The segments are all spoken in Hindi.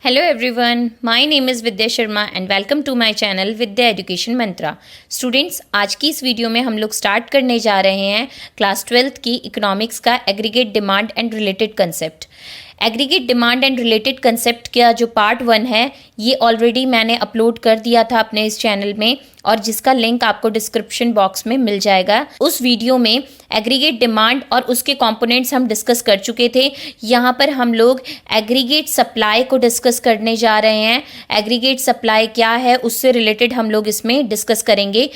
Hello everyone, my name is Vidya Sharma and welcome to my channel Vidya Education Mantra. Students, आज की इस वीडियो में हम लोग स्टार्ट करने जा रहे हैं क्लास 12th की इकोनॉमिक्स का aggregate demand and related concept. Aggregate demand and related concept का जो पार्ट 1 है ये ऑलरेडी मैंने अपलोड कर दिया था अपने इस चैनल में और जिसका लिंक आपको डिस्क्रिप्शन बॉक्स में मिल जाएगा। उस वीडियो में एग्रीगेट डिमांड और उसके कंपोनेंट्स हम डिस्कस कर चुके थे। यहाँ पर हम लोग एग्रीगेट सप्लाई को डिस्कस करने जा रहे हैं। एग्रीगेट सप्लाई क्या है उससे रिलेटेड हम लोग इसमें डिस्कस करेंगे।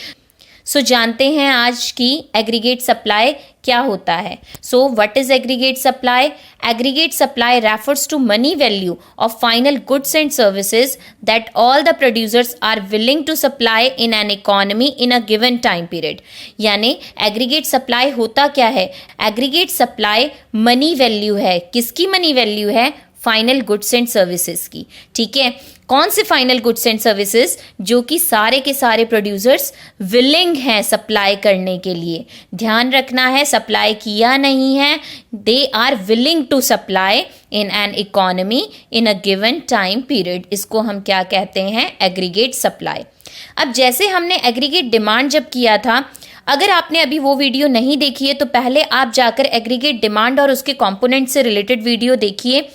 सो जानते हैं आज की एग्रीगेट सप्लाई क्या होता है। So what is aggregate supply? Aggregate supply refers to money value of final goods and services that all the producers are willing to supply in an economy in a given time period. यानी एग्रीगेट सप्लाई होता क्या है? एग्रीगेट सप्लाई मनी वैल्यू है। किसकी मनी वैल्यू है? फाइनल गुड्स एंड सर्विसेज की। ठीक है, कौन से फाइनल गुड्स एंड सर्विसेज? जो कि सारे के सारे प्रोड्यूसर्स विलिंग हैं सप्लाई करने के लिए। ध्यान रखना है, सप्लाई किया नहीं है, they are willing to supply in an economy in a given time period. इसको हम क्या कहते हैं? Aggregate supply. अब जैसे हमने एग्रीगेट डिमांड जब किया था, अगर आपने अभी वो वीडियो नहीं देखी है तो पहले आप जाकर एग्रीगेट डिमांड और उसके कंपोनेंट से रिलेटेड वीडियो देखिए,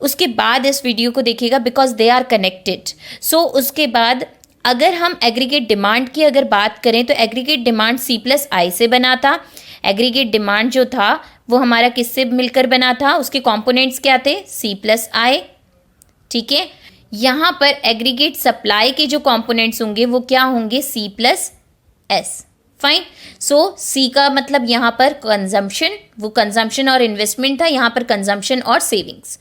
उसके बाद इस वीडियो को देखिएगा बिकॉज दे आर कनेक्टेड। सो उसके बाद अगर हम एग्रीगेट डिमांड की अगर बात करें तो एग्रीगेट डिमांड C+I से बना था। एग्रीगेट डिमांड जो था वो हमारा किससे मिलकर बना था? उसके कंपोनेंट्स क्या थे? C+I। ठीक है, यहाँ पर एग्रीगेट सप्लाई के जो कंपोनेंट्स होंगे वो क्या होंगे? C+S। फाइन। सो सी का मतलब यहाँ पर कंजम्पशन, वो कंजम्पशन और इन्वेस्टमेंट था, यहाँ पर कंजम्पशन और सेविंग्स।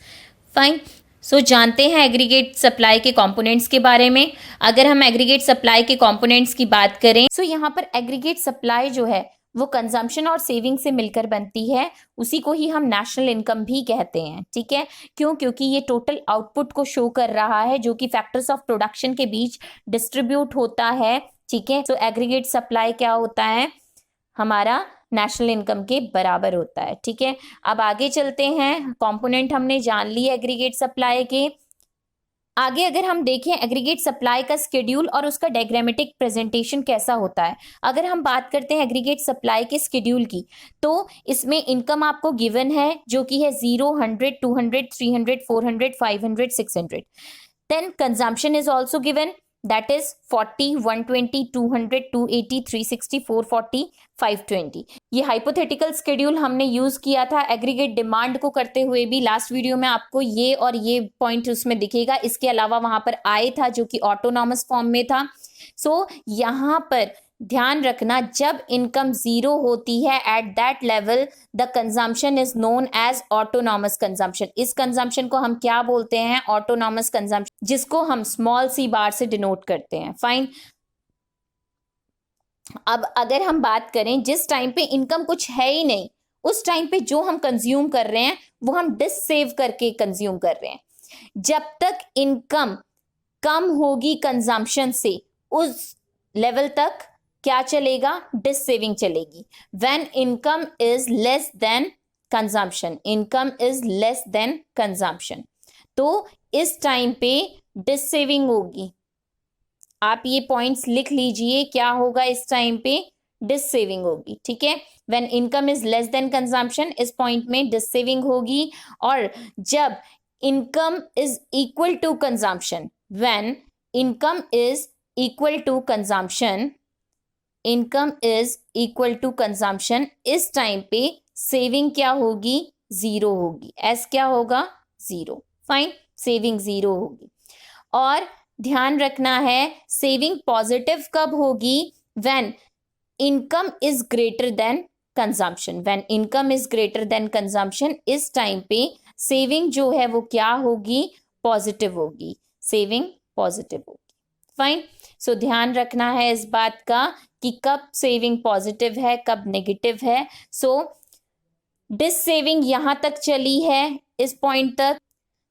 फाइन। सो जानते हैं एग्रीगेट सप्लाई के कंपोनेंट्स के बारे में। अगर हम एग्रीगेट सप्लाई के कंपोनेंट्स की बात करें सो यहाँ पर एग्रीगेट सप्लाई जो है वो कंजम्पशन और सेविंग से मिलकर बनती है। उसी को ही हम नेशनल इनकम भी कहते हैं। ठीक है, क्यों? क्योंकि ये टोटल आउटपुट को शो कर रहा है जो कि फैक्टर्स ऑफ प्रोडक्शन के बीच डिस्ट्रीब्यूट होता है। ठीक है, सो एग्रीगेट सप्लाई क्या होता है? हमारा नेशनल इनकम के बराबर होता है। ठीक है, अब आगे चलते हैं। कंपोनेंट हमने जान लिए एग्रीगेट सप्लाई के। आगे अगर हम देखें एग्रीगेट सप्लाई का शेड्यूल और उसका डायग्रामेटिक प्रेजेंटेशन कैसा होता है। अगर हम बात करते हैं एग्रीगेट सप्लाई के शेड्यूल की तो इसमें इनकम आपको गिवन है जो कि है 0, 100, 200, 300, 400, 500, 600। Then consumption is also given, that is 40, 120, 200, 280, 360, 440, 520। ये हाइपोथेटिकल स्केड्यूल हमने यूज किया था एग्रीगेट डिमांड को करते हुए भी। लास्ट वीडियो में आपको ये और ये पॉइंट उसमें दिखेगा। इसके अलावा वहां पर आय था जो कि ऑटोनॉमस फॉर्म में था। सो यहाँ पर ध्यान रखना, जब इनकम 0 होती है at that level the consumption is known as autonomous consumption. इस कंजम्पशन को हम क्या बोलते हैं? ऑटोनॉमस कंजम्पशन, जिसको हम स्मॉल सी बार से डिनोट करते हैं। फाइन। अब अगर हम बात करें जिस टाइम पे इनकम कुछ है ही नहीं, उस टाइम पे जो हम कंज्यूम कर रहे हैं वो हम डिससेव करके कंज्यूम कर रहे हैं। जब तक इनकम कम होगी कंजम्पशन से, उस लेवल तक क्या चलेगा? डिससेविंग चलेगी। When income is less than consumption, income is less than consumption, तो इस टाइम पे डिससेविंग होगी। आप ये पॉइंट्स लिख लीजिए, क्या होगा इस टाइम पे? डिससेविंग होगी। ठीक है, when income is less than consumption, इस पॉइंट में डिससेविंग होगी। और जब income is equal to consumption, when income is equal to consumption, income is equal to consumption, इस टाइम पे सेविंग क्या होगी? 0 होगी। एस क्या होगा? 0। फाइन, सेविंग 0 होगी। और ध्यान रखना है सेविंग पॉजिटिव कब होगी? When income is greater then consumption. When income is greater then consumption, इस टाइम पे सेविंग जो है वो क्या होगी? पॉजिटिव होगी। सेविंग पॉजिटिव होगी। फाइन। सो ध्यान रखना है इस बात का कि कब सेविंग पॉजिटिव है, कब नेगेटिव है। सो डिससेविंग यहां तक चली है, इस पॉइंट तक।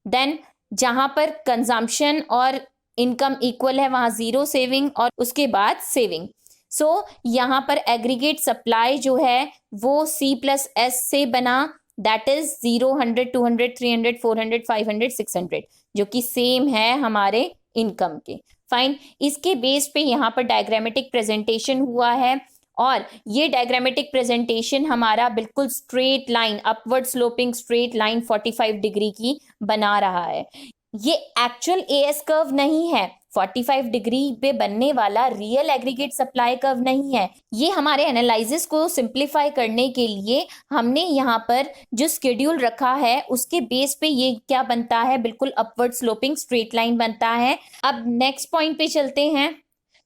देन जहां पर कंजम्पशन और इनकम इक्वल है वहां 0 सेविंग और उसके बाद सेविंग। सो यहाँ पर एग्रीगेट सप्लाई जो है वो C+S से बना। दैट इज 0, 100, 200, 300, 400, 500, 600, जो कि सेम है हमारे इनकम के। फाइन, इसके बेस पे यहाँ पर डायग्रामेटिक प्रेजेंटेशन हुआ है और ये डायग्रामेटिक प्रेजेंटेशन हमारा बिल्कुल straight line, upward sloping straight line 45 degree की बना रहा है। ये एक्चुअल एएस कर्व नहीं है, 45 डिग्री पे बनने वाला रियल एग्रीगेट सप्लाई कर्व नहीं है। ये हमारे एनालिसिस को सिंप्लीफाई करने के लिए हमने यहाँ पर जो शेड्यूल रखा है उसके बेस पे ये क्या बनता है, बिल्कुल अपवर्ड स्लोपिंग स्ट्रेट लाइन बनता है। अब नेक्स्ट पॉइंट पे चलते हैं।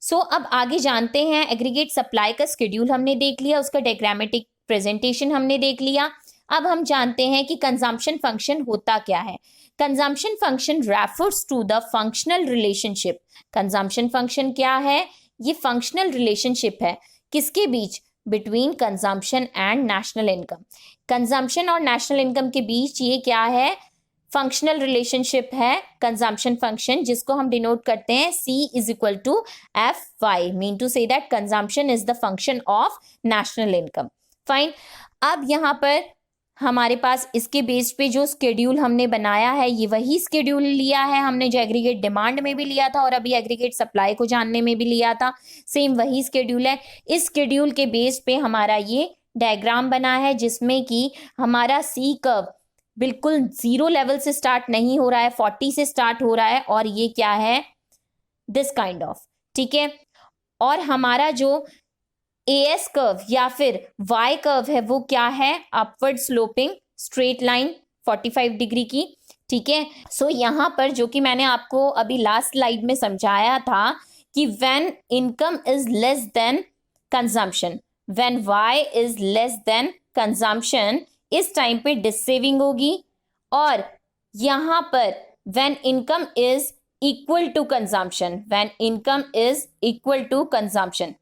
अब आगे जानते हैं, एग्रीगेट सप्लाई का शेड्यूल हमने देख लिया, उसका डायग्रामेटिक प्रेजेंटेशन हमने देख लिया। अब हम जानते हैं कि कंजम्पशन फंक्शन होता क्या है। Consumption function refers to the functional relationship. Consumption function क्या है? ये फंक्शनल रिलेशनशिप है किसके बीच? Between consumption and national income. Consumption और नेशनल इनकम के बीच ये क्या है? फंक्शनल रिलेशनशिप है कंजम्पशन फंक्शन, जिसको हम डिनोट करते हैं C is equal to FY, mean to say that consumption is the function of national income. Fine, अब यहाँ पर हमारे पास इसके बेस पे जो स्केड्यूल हमने बनाया है, ये वही स्केड्यूल लिया है हमने जो एग्रीगेट डिमांड में भी लिया था और अभी एग्रीगेट सप्लाई को जानने में भी लिया था। सेम वही स्केड्यूल है। इस स्केड्यूल के बेस पे हमारा ये डायग्राम बना है जिसमें कि हमारा C कर्व बिल्कुल 0 लेवल से स्टार्ट नहीं हो रहा है, 40 से स्टार्ट हो रहा है और ये क्या है? दिस काइंड ऑफ, ठीक है। और हमारा जो एएस कर्व या फिर वाई कर्व है वो क्या है? Upward sloping straight line 45 degree की, ठीक है। यहाँ पर जो कि मैंने आपको अभी लास्ट स्लाइड में समझाया था कि when income is less than consumption, when Y is less than consumption, इस टाइम पे डिसेविंग होगी। और यहाँ पर when income is equal to consumption, when income is equal to consumption,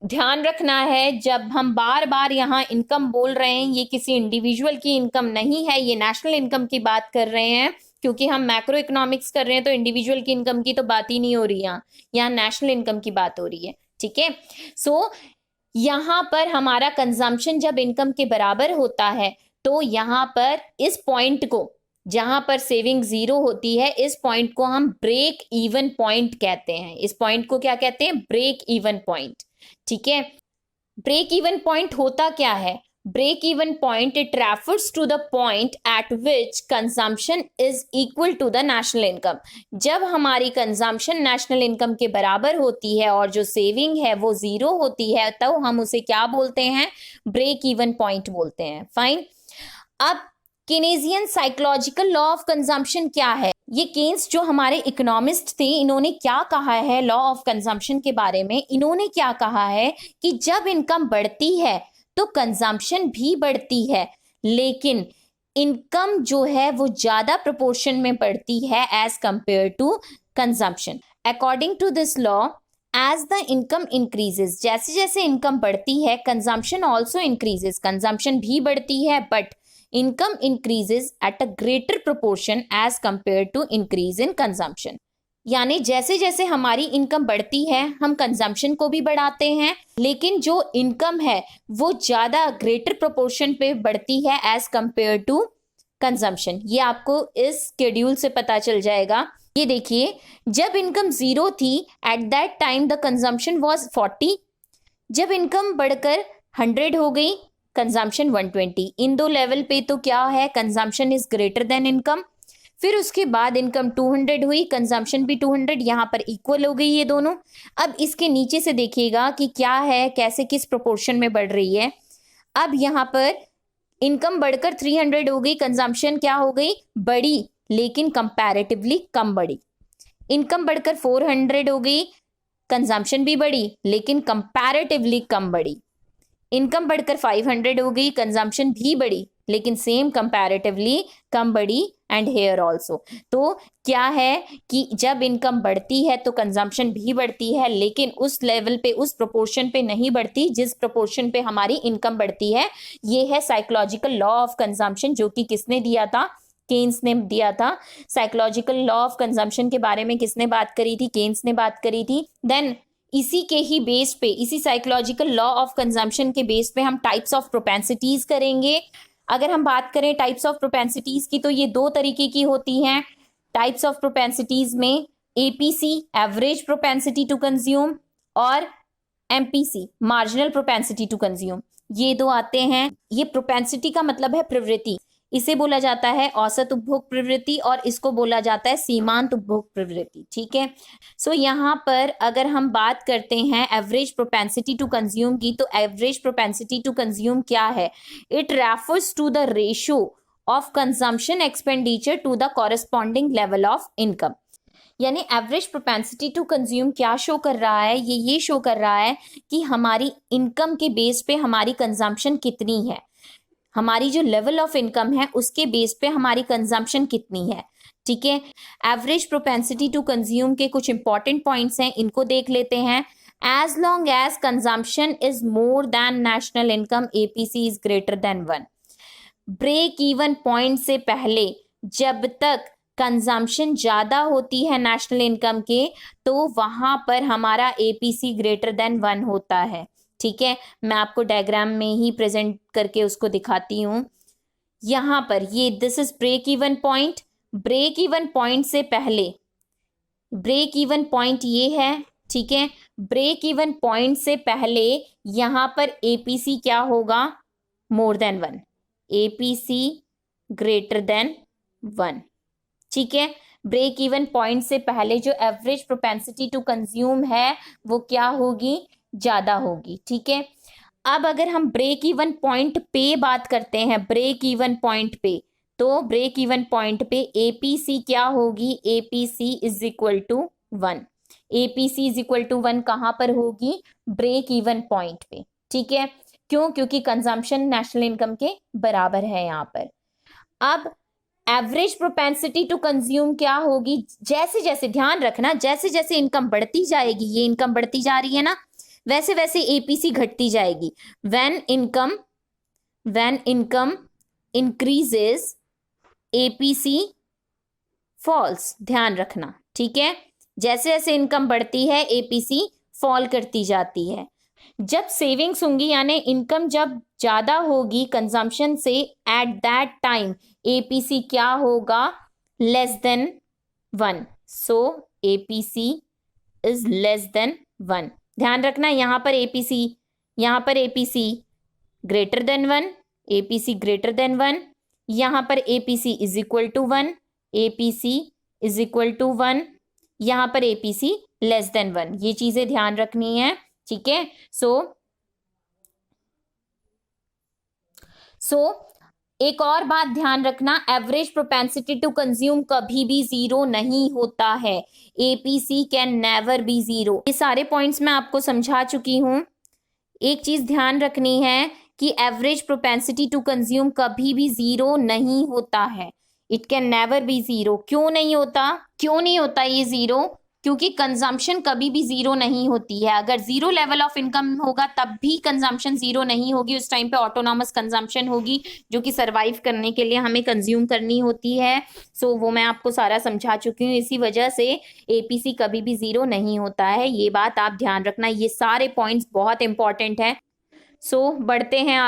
ध्यान रखना है जब हम बार बार यहाँ इनकम बोल रहे हैं, ये किसी इंडिविजुअल की इनकम नहीं है, ये नेशनल इनकम की बात कर रहे हैं। क्योंकि हम मैक्रो इकोनॉमिक्स कर रहे हैं तो इंडिविजुअल की इनकम की तो बात ही नहीं हो रही, यहाँ नेशनल इनकम की बात हो रही है, ठीक है। यहाँ पर हमारा कंजम्पशन जब इनकम के बराबर होता है तो यहाँ पर इस पॉइंट को, जहां पर सेविंग 0 होती है, इस पॉइंट को हम ब्रेक इवन पॉइंट कहते हैं। इस पॉइंट को क्या कहते हैं? ब्रेक इवन पॉइंट, ठीक है। ब्रेक इवन पॉइंट होता क्या है? Break even point, it refers to the point at which consumption is equal to the national income. जब हमारी कंजम्पशन नेशनल इनकम के बराबर होती है और जो सेविंग है वो 0 होती है, तो हम उसे क्या बोलते हैं? ब्रेक इवन पॉइंट बोलते हैं। फाइन, अब केनेजियन साइकोलॉजिकल लॉ ऑफ कंजम्पशन क्या है? ये केन्स जो हमारे इकोनॉमिस्ट थे, इन्होंने क्या कहा है लॉ ऑफ कंजम्पशन के बारे में? इन्होंने क्या कहा है कि जब इनकम बढ़ती है तो कंजम्पशन भी बढ़ती है, लेकिन इनकम जो है वो ज्यादा प्रोपोर्शन में बढ़ती है as compare to consumption. According to this law, as the income increases, जैसे जैसे इनकम बढ़ती है कंजम्पशन ऑल्सो इंक्रीजेस, कंजम्पशन भी बढ़ती है, but income increases at a greater proportion as compare to increase in consumption. यानी जैसे जैसे हमारी इनकम बढ़ती है हम कंजम्पशन को भी बढ़ाते हैं, लेकिन जो इनकम है वो ज्यादा ग्रेटर प्रोपोर्शन पे बढ़ती है एज कंपेयर टू कंजम्पशन। ये आपको इस शेड्यूल से पता चल जाएगा। ये देखिए, जब इनकम 0 थी at that time the consumption was 40, जब इनकम बढ़कर 100 हो गई कंजम्पशन 120। इन दो लेवल पे तो क्या है? Consumption is greater then income. फिर उसके बाद इनकम 200 हुई, कंजम्पशन भी 200, यहाँ पर इक्वल हो गई ये दोनों। अब इसके नीचे से देखिएगा कि क्या है, कैसे किस प्रोपोर्शन में बढ़ रही है। अब यहाँ पर इनकम बढ़कर 300 हो गई, कंजम्पशन क्या हो गई? बड़ी, लेकिन कंपैरेटिवली कम बढ़ी। इनकम बढ़कर 400 हो गई, कंजम्पशन भी बढ़ी लेकिन कंपैरेटिवली कम बढ़ी। इनकम बढ़कर 500 हो गई, कंजम्पशन भी बढ़ी लेकिन सेम कंपैरेटिवली कम बढ़ी, एंड हेयर ऑल्सो। तो क्या है कि जब इनकम बढ़ती है तो कंजम्पशन भी बढ़ती है, लेकिन उस लेवल पे, उस प्रोपोर्शन पे नहीं बढ़ती जिस प्रोपोर्शन पे हमारी इनकम बढ़ती है। ये है साइकोलॉजिकल लॉ ऑफ कंजम्पशन, जो कि किसने दिया था? केन्स ने दिया था। साइकोलॉजिकल लॉ ऑफ कंजम्पशन के बारे में किसने बात करी थी? केन्स ने बात करी थी। देन इसी के ही बेस पे, इसी साइकोलॉजिकल लॉ ऑफ कंजम्पशन के बेस पे हम टाइप्स ऑफ प्रोपेंसिटीज करेंगे। अगर हम बात करें टाइप्स ऑफ प्रोपेंसिटीज की, तो ये दो तरीके की होती हैं टाइप्स ऑफ प्रोपेंसिटीज में, APC average propensity to consume और MPC marginal propensity to consume, ये दो आते हैं। ये प्रोपेंसिटी का मतलब है प्रवृत्ति, इसे बोला जाता है औसत उपभोग प्रवृत्ति और इसको बोला जाता है सीमांत उपभोग प्रवृत्ति। ठीक है, सो यहाँ पर अगर हम बात करते हैं एवरेज प्रोपेंसिटी टू कंज्यूम की, तो एवरेज प्रोपेंसिटी टू कंज्यूम क्या है? It refers to the ratio of consumption expenditure to the corresponding level of income. यानी एवरेज प्रोपेंसिटी टू कंज्यूम क्या शो कर रहा है? ये शो कर रहा है कि हमारी इनकम के बेस पे हमारी कंजम्पशन कितनी है, हमारी जो लेवल ऑफ इनकम है उसके बेस पे हमारी कंजम्पशन कितनी है। ठीक है, एवरेज प्रोपेंसिटी टू कंज्यूम के कुछ इंपॉर्टेंट पॉइंट्स हैं, इनको देख लेते हैं। As long as consumption is more than national income, APC is greater than 1। Break even point से पहले जब तक कंजम्पशन ज्यादा होती है नेशनल इनकम के, तो वहां पर हमारा एपीसी ग्रेटर देन 1 होता है। ठीक है, मैं आपको डायग्राम में ही प्रेजेंट करके उसको दिखाती हूं। यहां पर ये this is break even point, break even point से पहले, ब्रेक इवन पॉइंट ये है। ठीक है, ब्रेक इवन पॉइंट से पहले यहां पर एपीसी क्या होगा? More than 1, APC greater than 1। ठीक है, ब्रेक इवन पॉइंट से पहले जो एवरेज प्रोपेंसिटी टू कंज्यूम है वो क्या होगी? ज्यादा होगी। ठीक है, अब अगर हम ब्रेक इवन पॉइंट पे बात करते हैं, ब्रेक इवन पॉइंट पे, तो ब्रेक इवन पॉइंट पे एपीसी क्या होगी? APC is equal to 1। APC is equal to 1 कहां पर होगी? ब्रेक इवन पॉइंट पे। ठीक है, क्यों? क्योंकि कंजम्पशन नेशनल इनकम के बराबर है यहां पर। अब एवरेज प्रोपेंसिटी टू कंज्यूम क्या होगी? जैसे जैसे, ध्यान रखना, जैसे जैसे इनकम बढ़ती जाएगी, ये इनकम बढ़ती जा रही है ना, वैसे वैसे एपीसी घटती जाएगी। When income increases APC falls, ध्यान रखना। ठीक है, जैसे जैसे इनकम बढ़ती है एपीसी फॉल करती जाती है। जब सेविंग्स होंगी यानी इनकम जब ज्यादा होगी कंजम्पशन से, एट दैट टाइम एपीसी क्या होगा? Less than 1। So APC is less than 1। ध्यान रखना, यहां पर APC greater than 1, APC greater than 1, यहां पर APC is equal to 1, APC is equal to 1, यहां पर एपीसी लेस देन 1। ये चीजें ध्यान रखनी है। ठीक है, सो एक और बात ध्यान रखना, एवरेज प्रोपेंसिटी टू कंज्यूम कभी भी 0 नहीं होता है। APC can never be 0। ये सारे पॉइंट्स मैं आपको समझा चुकी हूं। एक चीज ध्यान रखनी है कि एवरेज प्रोपेंसिटी टू कंज्यूम कभी भी 0 नहीं होता है। It can never be 0। क्यों नहीं होता ये 0? क्योंकि कंजम्पशन कभी भी 0 नहीं होती है। अगर 0 लेवल ऑफ इनकम होगा तब भी कंजम्पशन 0 नहीं होगी। उस टाइम पे ऑटोनॉमस कंजम्पशन होगी जो कि सरवाइव करने के लिए हमें कंज्यूम करनी होती है। सो वो मैं आपको सारा समझा चुकी हूँ। इसी वजह से एपीसी कभी भी 0 नहीं होता है, ये बात आप ध्यान रखना। ये सारे पॉइंट्स बहुत इंपॉर्टेंट है। सो बढ़ते हैं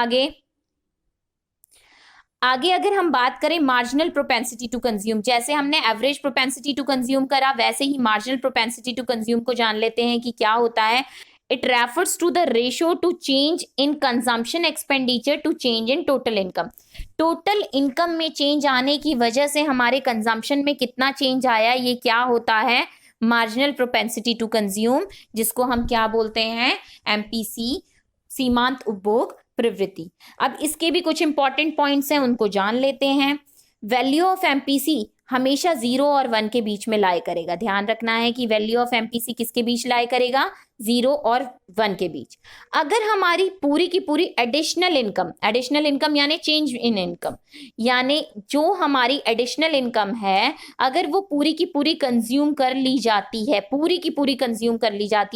आगे अगर हम बात करें मार्जिनल प्रोपेंसिटी टू कंज्यूम, जैसे हमने एवरेज प्रोपेंसिटी टू कंज्यूम करा वैसे ही मार्जिनल प्रोपेंसिटी टू कंज्यूम को जान लेते हैं कि क्या होता है। It refers to the ratio to change in consumption expenditure to change in total income. Total income में चेंज आने की वजह से हमारे कंजम्पशन में कितना चेंज आया, ये क्या होता है? मार्जिनल प्रोपेंसिटी टू कंज्यूम, जिसको हम क्या बोलते हैं? एमपीसी, सीमांत उपभोग प्रवृत्ति। अब इसके भी कुछ इंपॉर्टेंट पॉइंट्स हैं, उनको जान लेते हैं। वैल्यू ऑफ एमपीसी हमेशा 0 और 1 के बीच में लाए करेगा। ध्यान रखना है कि वैल्यू ऑफ एमपीसी किसके बीच लाए करेगा? 0 और 1 के बीच। अगर हमारी पूरी की पूरी एडिशनल इनकम यानी चेंज इन इनकम, यानी जो हमारी एडिशनल इनकम है, अगर वो पूरी की पूरी कंज्यूम कर ली जाती है,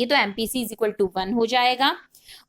तो एमपीसी इज इक्वल टू 1 हो जाएगा।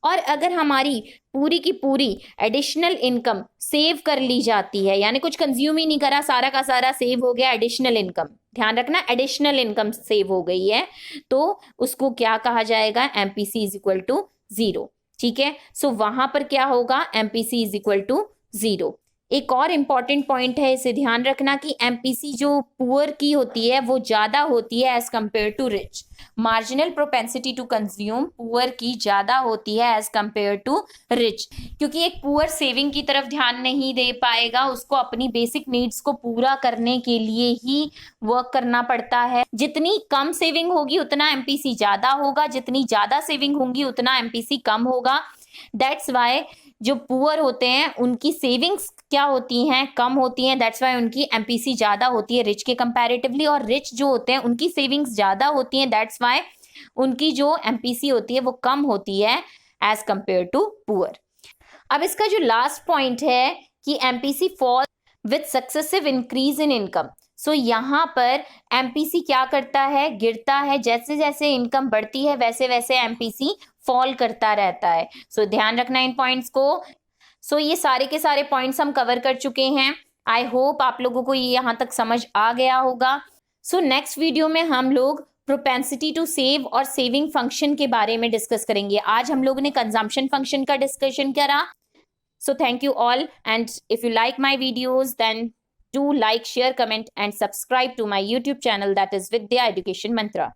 और अगर हमारी पूरी की पूरी एडिशनल इनकम सेव कर ली जाती है, यानी कुछ कंज्यूम ही नहीं करा, सारा का सारा सेव हो गया, एडिशनल इनकम, ध्यान रखना एडिशनल इनकम सेव हो गई है, तो उसको क्या कहा जाएगा? MPC is equal to 0। ठीक है, सो वहां पर क्या होगा? MPC is equal to 0। एक और इम्पॉर्टेंट पॉइंट है, इसे ध्यान रखना कि एमपीसी जो पुअर की होती है वो ज़्यादा होती है as compare to rich. Marginal propensity to consume poor की ज़्यादा होती है एज कम्पेयर टू रिच, क्योंकि एक पुअर सेविंग की तरफ ध्यान नहीं दे पाएगा, उसको अपनी बेसिक नीड्स को पूरा करने के लिए ही वर्क करना पड़ता है। जितनी कम सेविंग होगी उतना एमपीसी ज़्यादा होगा, जितनी ज़्यादा सेविंग होगी उतना एमपीसी कम होगा। दैट्स वाई जो पुअर होते हैं उनकी सेविंग्स क्या होती हैं, कम होती हैं, दैट्स वाई उनकी एमपीसी ज़्यादा होती है रिच के कंपैरेटिवली। और रिच जो होते हैं उनकी सेविंग्स ज़्यादा होती हैं, दैट्स वाई उनकी जो एमपीसी होती है वो कम होती है एज कंपेयर टू पुअर। अब इसका जो लास्ट पॉइंट है कि MPC fall with successive increase in income. So यहाँ पर एमपीसी क्या करता है, गिरता है, जैसे जैसे इनकम बढ़ती है वैसे वैसे एमपीसी फॉल करता रहता है। सो ध्यान रखना इन पॉइंट्स को। सो ये सारे के सारे पॉइंट्स हम कवर कर चुके हैं। आई होप आप लोगों को ये यहाँ तक समझ आ गया होगा। सो नेक्स्ट वीडियो में हम लोग प्रोपेंसिटी टू सेव और सेविंग फंक्शन के बारे में डिस्कस करेंगे। आज हम लोगों ने कंजम्पशन फंक्शन का डिस्कशन करा। So thank you all, and if you like my videos then do like, share, comment and subscribe to my YouTube channel, that is Vidya Education Mantra.